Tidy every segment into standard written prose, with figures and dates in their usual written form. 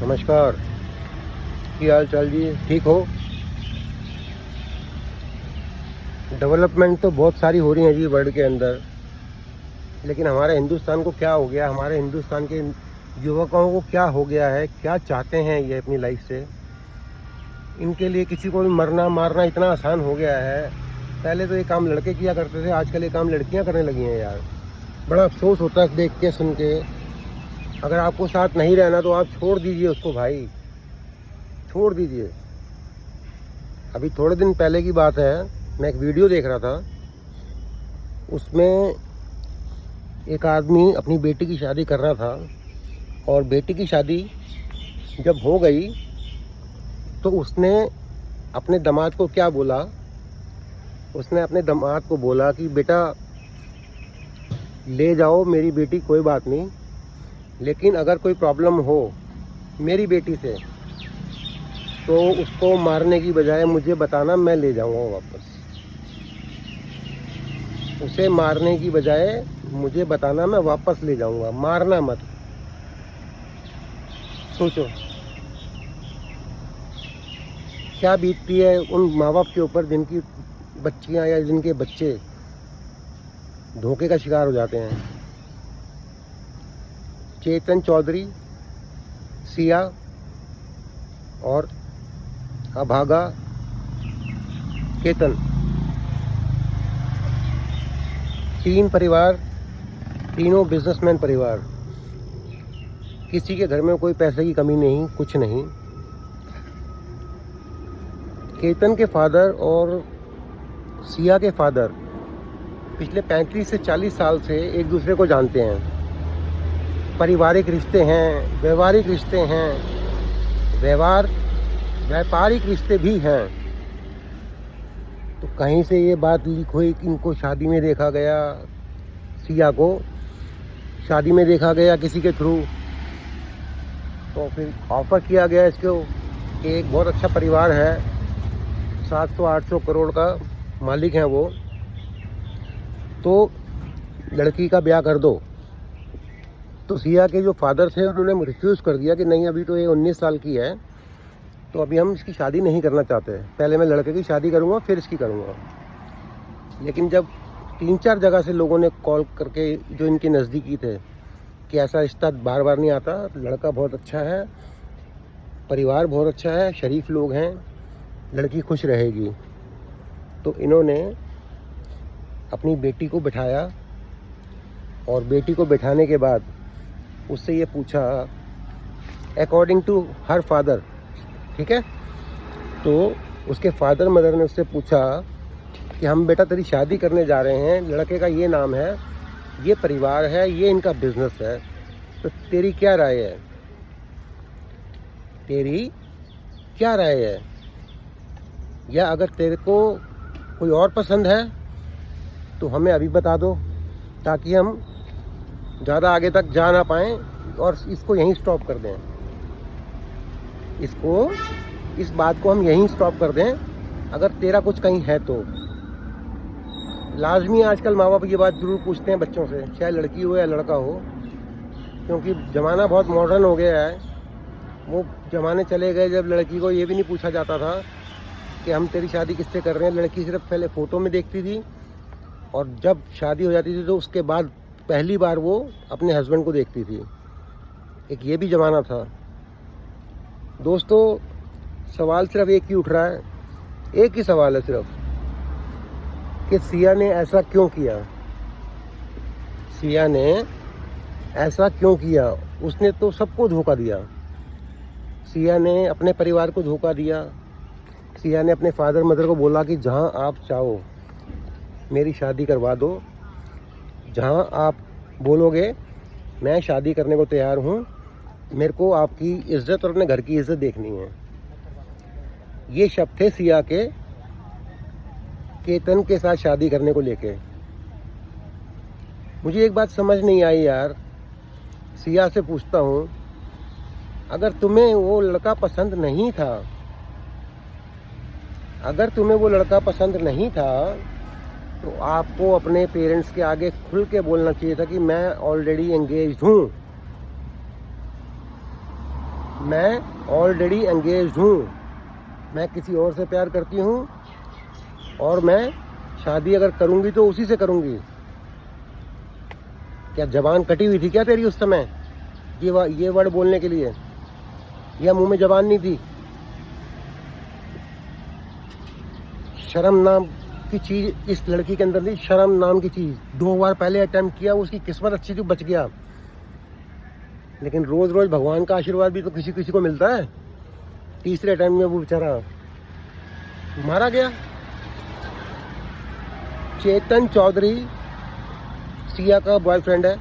नमस्कार। की हाल चाल जी, ठीक हो? डेवलपमेंट तो बहुत सारी हो रही है जी वर्ल्ड के अंदर, लेकिन हमारे हिंदुस्तान को क्या हो गया, हमारे हिंदुस्तान के युवकों को क्या हो गया है, क्या चाहते हैं ये अपनी लाइफ से? इनके लिए किसी को भी मरना मारना इतना आसान हो गया है। पहले तो ये काम लड़के किया करते थे, आजकल ये काम लड़कियां करने लगी हैं यार। बड़ा अफसोस होता है देख के सुन के। अगर आपको साथ नहीं रहना तो आप छोड़ दीजिए उसको भाई, छोड़ दीजिए। अभी थोड़े दिन पहले की बात है, मैं एक वीडियो देख रहा था, उसमें एक आदमी अपनी बेटी की शादी कर रहा था और बेटी की शादी जब हो गई तो उसने अपने दामाद को क्या बोला? उसने अपने दामाद को बोला कि बेटा ले जाओ मेरी बेटी, कोई बात नहीं, लेकिन अगर कोई प्रॉब्लम हो मेरी बेटी से तो उसको मारने की बजाय मुझे बताना, मैं ले जाऊंगा वापस। उसे मारने की बजाय मुझे बताना, मैं वापस ले जाऊंगा, मारना मत। सोचो क्या बीतती है उन माँ बाप के ऊपर जिनकी बच्चियां या जिनके बच्चे धोखे का शिकार हो जाते हैं। चेतन चौधरी, सिया और अभागा केतन, 3 परिवार, तीनों बिजनेसमैन परिवार। किसी के घर में कोई पैसे की कमी नहीं, कुछ नहीं। केतन के फादर और सिया के फादर पिछले 35 से 40 साल से एक दूसरे को जानते हैं। पारिवारिक रिश्ते हैं, व्यवहारिक रिश्ते हैं, व्यापारिक रिश्ते भी हैं। तो कहीं से ये बात लीक हुई कि इनको शादी में देखा गया, सिया को शादी में देखा गया किसी के थ्रू। तो फिर ऑफ़र किया गया इसको कि एक बहुत अच्छा परिवार है, 700-800 करोड़ का मालिक हैं वो, तो लड़की का ब्याह कर दो। तो सिया के जो फादर थे उन्होंने रिफ्यूज़ कर दिया कि नहीं, अभी तो ये 19 साल की है, तो अभी हम इसकी शादी नहीं करना चाहते। पहले मैं लड़के की शादी करूँगा फिर इसकी करूँगा। लेकिन जब 3-4 जगह से लोगों ने कॉल करके, जो इनके नज़दीकी थे, कि ऐसा रिश्ता बार बार नहीं आता, लड़का बहुत अच्छा है, परिवार बहुत अच्छा है, शरीफ लोग हैं, लड़की खुश रहेगी, तो इन्होंने अपनी बेटी को बिठाया और बेटी को बिठाने के बाद उससे ये पूछा, अकॉर्डिंग टू हर फादर, ठीक है, तो उसके फादर मदर ने उससे पूछा कि हम बेटा तेरी शादी करने जा रहे हैं, लड़के का ये नाम है, ये परिवार है, ये इनका बिजनेस है, तो तेरी क्या राय है? तेरी क्या राय है? या अगर तेरे को कोई और पसंद है तो हमें अभी बता दो, ताकि हम ज़्यादा आगे तक जा ना पाएँ और इसको यहीं स्टॉप कर दें। इस बात को हम यहीं स्टॉप कर दें, अगर तेरा कुछ कहीं है तो। लाजमी आजकल माँ बाप ये बात ज़रूर पूछते हैं बच्चों से, चाहे लड़की हो या लड़का हो, क्योंकि ज़माना बहुत मॉडर्न हो गया है। वो ज़माने चले गए जब लड़की को ये भी नहीं पूछा जाता था कि हम तेरी शादी किससे कर रहे हैं। लड़की सिर्फ पहले फ़ोटो में देखती थी और जब शादी हो जाती थी तो उसके बाद पहली बार वो अपने हस्बैंड को देखती थी। एक ये भी ज़माना था। दोस्तों, सवाल सिर्फ एक ही उठ रहा है, एक ही सवाल है सिर्फ, कि सिया ने ऐसा क्यों किया? सिया ने ऐसा क्यों किया? उसने तो सबको धोखा दिया। सिया ने अपने परिवार को धोखा दिया। सिया ने अपने फादर मदर को बोला कि जहां आप चाहो मेरी शादी करवा दो, जहां आप बोलोगे मैं शादी करने को तैयार हूँ, मेरे को आपकी इज़्ज़त और अपने घर की इज़्ज़त देखनी है। ये शब्द थे सिया के केतन के साथ शादी करने को लेके। मुझे एक बात समझ नहीं आई यार, सिया से पूछता हूँ, अगर तुम्हें वो लड़का पसंद नहीं था, अगर तुम्हें वो लड़का पसंद नहीं था तो आपको अपने पेरेंट्स के आगे खुल के बोलना चाहिए था कि मैं ऑलरेडी एंगेज्ड हूँ, मैं ऑलरेडी एंगेज हूँ, मैं किसी और से प्यार करती हूँ और मैं शादी अगर करूँगी तो उसी से करूँगी। क्या जबान कटी हुई थी क्या तेरी उस समय ये वर्ड बोलने के लिए, या मुंह में जबान नहीं थी? शर्म नाम की चीज़ इस लड़की के अंदर थी, शर्म नाम की चीज़। 2 बार पहले अटेम्प्ट किया, उसकी किस्मत अच्छी थी, बच गया। लेकिन रोज़ रोज़ भगवान का आशीर्वाद भी तो किसी किसी को मिलता है। तीसरे अटेम्प्ट में वो बेचारा मारा गया। चेतन चौधरी सिया का बॉयफ्रेंड है।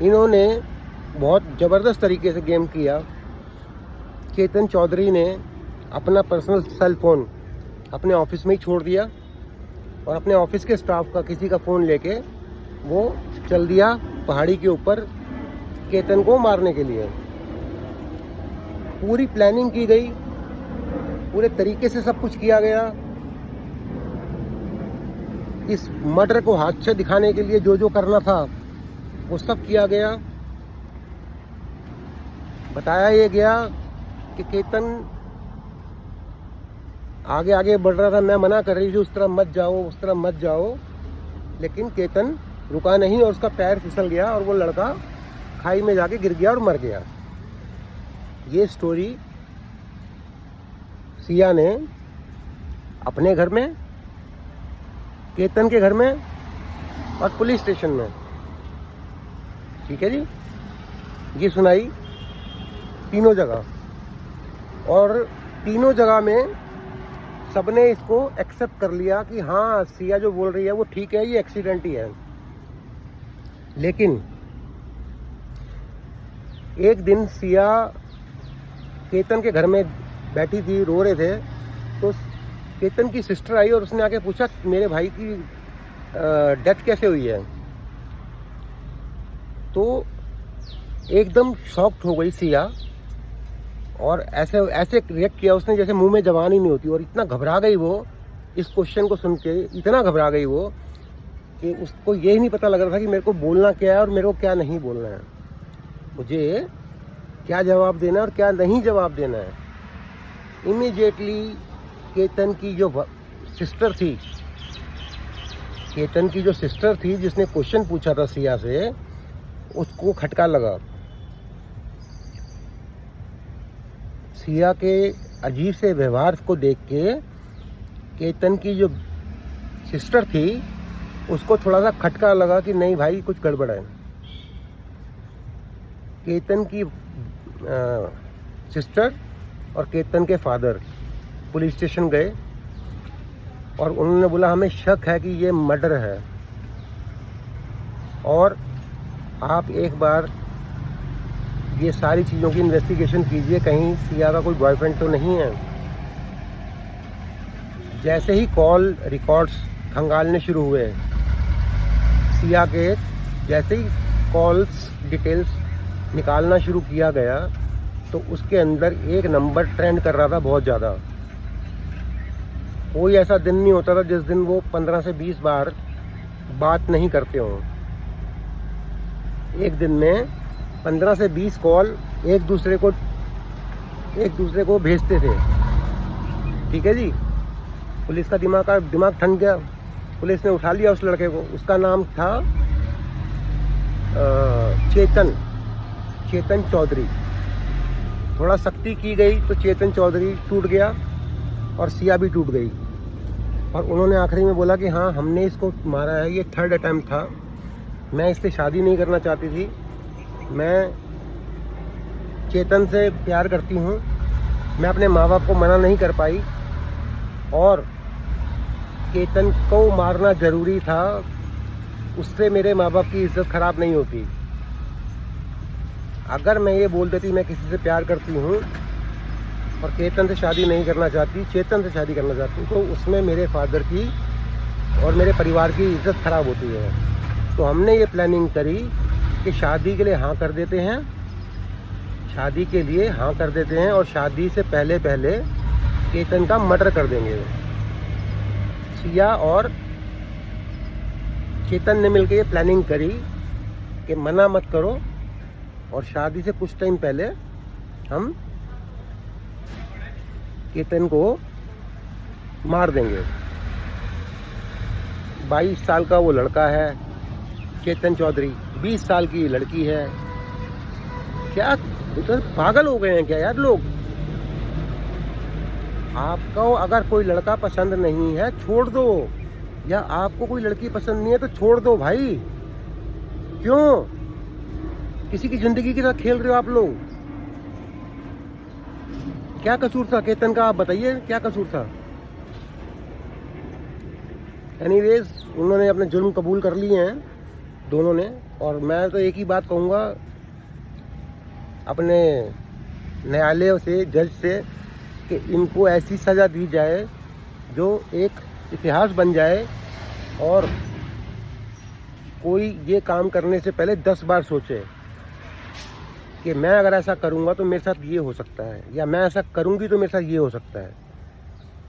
इन्होंने बहुत ज़बरदस्त तरीके से गेम किया। चेतन चौधरी ने अपना पर्सनल सेल फ़ोन अपने ऑफिस में ही छोड़ दिया और अपने ऑफिस के स्टाफ का किसी का फ़ोन लेके वो चल दिया पहाड़ी के ऊपर केतन को मारने के लिए। पूरी प्लानिंग की गई, पूरे तरीके से सब कुछ किया गया। इस मर्डर को हाथ से दिखाने के लिए जो जो करना था वो सब किया गया। बताया ये गया कि केतन आगे आगे बढ़ रहा था, मैं मना कर रही थी उस तरफ मत जाओ, उस तरफ मत जाओ, लेकिन केतन रुका नहीं और उसका पैर फिसल गया और वो लड़का खाई में जाके गिर गया और मर गया। ये स्टोरी सिया ने अपने घर में, केतन के घर में और पुलिस स्टेशन में, ठीक है जी, ये सुनाई तीनों जगह। और तीनों जगह में सबने इसको एक्सेप्ट कर लिया कि हाँ सिया जो बोल रही है वो ठीक है, ये एक्सीडेंट ही है। लेकिन एक दिन सिया केतन के घर में बैठी थी, रो रहे थे, तो केतन की सिस्टर आई और उसने आके पूछा मेरे भाई की डेथ कैसे हुई है। तो एकदम शॉक्ड हो गई सिया और ऐसे ऐसे रिएक्ट किया उसने जैसे मुंह में जबान ही नहीं होती। और इतना घबरा गई वो इस क्वेश्चन को सुन के, इतना घबरा गई वो कि उसको यही नहीं पता लग रहा था कि मेरे को बोलना क्या है और मेरे को क्या नहीं बोलना है, मुझे क्या जवाब देना है और क्या नहीं जवाब देना है। इमीडिएटली केतन की जो सिस्टर थी, केतन की जो सिस्टर थी जिसने क्वेश्चन पूछा था सिया से, उसको खटका लगा। सिया के अजीब से व्यवहार को देख के केतन की जो सिस्टर थी उसको थोड़ा सा खटका लगा कि नहीं भाई कुछ गड़बड़ है। केतन की सिस्टर और केतन के फादर पुलिस स्टेशन गए और उन्होंने बोला हमें शक है कि ये मर्डर है और आप एक बार ये सारी चीज़ों की इन्वेस्टिगेशन कीजिए, कहीं सिया का कोई बॉयफ्रेंड तो नहीं है। जैसे ही कॉल रिकॉर्ड्स खंगालने शुरू हुए सिया के, जैसे ही कॉल्स डिटेल्स निकालना शुरू किया गया तो उसके अंदर एक नंबर ट्रेंड कर रहा था बहुत ज़्यादा। कोई ऐसा दिन नहीं होता था जिस दिन वो 15 से 20 बार बात नहीं करते हों। एक दिन में 15 से 20 कॉल एक दूसरे को भेजते थे, ठीक है जी। पुलिस का दिमाग ठंड गया, पुलिस ने उठा लिया उस लड़के को। उसका नाम था चेतन चौधरी। थोड़ा सख्ती की गई तो चेतन चौधरी टूट गया और सिया भी टूट गई और उन्होंने आखिरी में बोला कि हाँ हमने इसको मारा है, ये 3rd अटैम्प्ट था, मैं इससे शादी नहीं करना चाहती थी, मैं चेतन से प्यार करती हूँ, मैं अपने माँ बाप को मना नहीं कर पाई और केतन को मारना ज़रूरी था, उससे मेरे माँ बाप की इज्जत ख़राब नहीं होती। अगर मैं ये बोल देती मैं किसी से प्यार करती हूँ और केतन से शादी नहीं करना चाहती, चेतन से शादी करना चाहती हूँ, तो उसमें मेरे फादर की और मेरे परिवार की इज्जत ख़राब होती है। तो हमने ये प्लानिंग करी कि शादी के लिए हाँ कर देते हैं, शादी के लिए हाँ कर देते हैं और शादी से पहले पहले केतन का मर्डर कर देंगे। सिया और चेतन ने मिलकर ये प्लानिंग करी कि मना मत करो, और शादी से कुछ टाइम पहले हम केतन को मार देंगे। 22 साल का वो लड़का है केतन चौधरी, 20 साल की लड़की है। क्या उधर पागल हो गए हैं क्या यार लोग? आपको अगर कोई लड़का पसंद नहीं है छोड़ दो, या आपको कोई लड़की पसंद नहीं है तो छोड़ दो भाई। क्यों किसी की जिंदगी के साथ खेल रहे हो आप लोग? क्या कसूर था केतन का, आप बताइए क्या कसूर था? एनीवेज, उन्होंने अपने जुर्म कबूल कर लिए हैं दोनों ने, और मैं तो एक ही बात कहूँगा अपने न्यायालय से, जज से, कि इनको ऐसी सज़ा दी जाए जो एक इतिहास बन जाए, और कोई ये काम करने से पहले 10 बार सोचे कि मैं अगर ऐसा करूँगा तो मेरे साथ ये हो सकता है, या मैं ऐसा करूँगी तो मेरे साथ ये हो सकता है।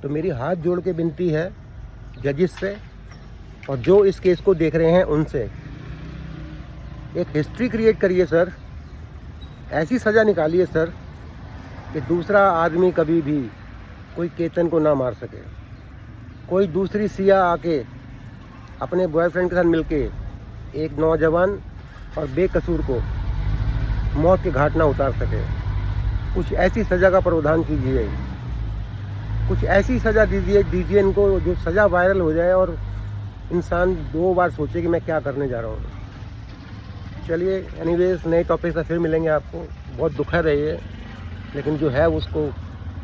तो मेरी हाथ जोड़ के विनती है जजिस से, और जो इस केस को देख रहे हैं उनसे, एक हिस्ट्री क्रिएट करिए सर, ऐसी सज़ा निकालिए सर कि दूसरा आदमी कभी भी कोई केतन को ना मार सके। कोई दूसरी सिया आके अपने बॉयफ्रेंड के साथ मिलके एक नौजवान और बेकसूर को मौत के घाट ना उतार सके। कुछ ऐसी सज़ा का प्रावधान कीजिए, कुछ ऐसी सज़ा दीजिए इनको जो सज़ा वायरल हो जाए और इंसान 2 बार सोचे कि मैं क्या करने जा रहा हूँ। चलिए, एनीवेज, नए टॉपिक से फिर मिलेंगे आपको। बहुत दुखद है ये, लेकिन जो है उसको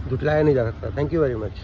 झुठलाया नहीं जा सकता। Thank you very much.